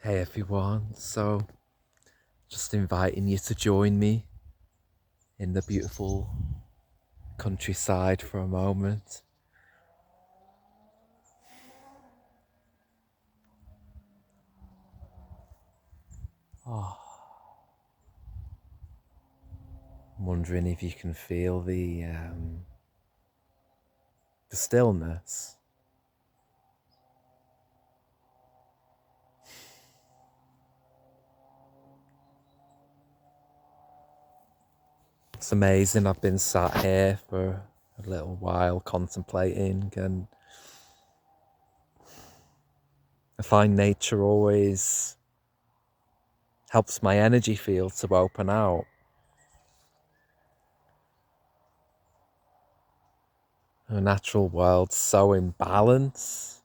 Hey everyone, so just inviting you to join me in the beautiful countryside for a moment. Oh, I'm wondering if you can feel the stillness. It's amazing. I've been sat here for a little while contemplating, and I find nature always helps my energy field to open out. The natural world's so in balance.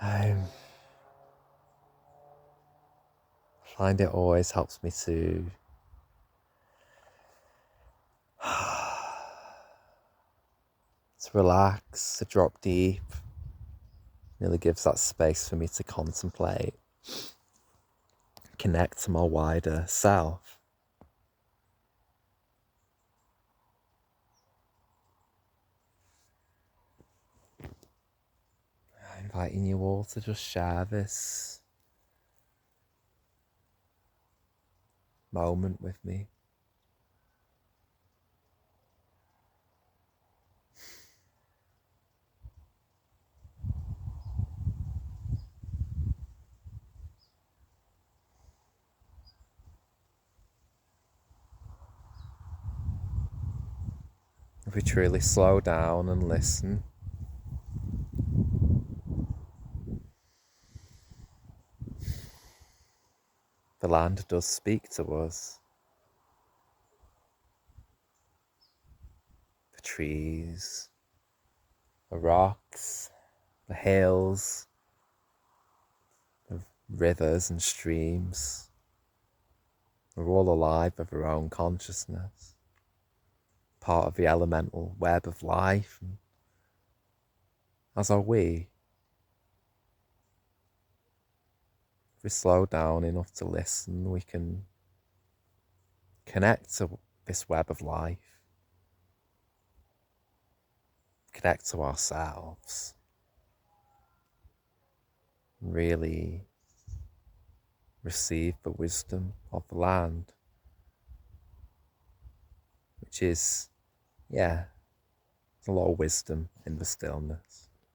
I find it always helps me to relax, to drop deep. Really gives that space for me to contemplate, connect to my wider self. Inviting you all to just share this moment with me. If we truly slow down and listen, the land does speak to us. The trees, the rocks, the hills, the rivers and streams are all alive of their own consciousness, part of the elemental web of life, and as are we. If we slow down enough to listen, we can connect to this web of life, connect to ourselves, and really receive the wisdom of the land, which is, yeah, there's a lot of wisdom in the stillness.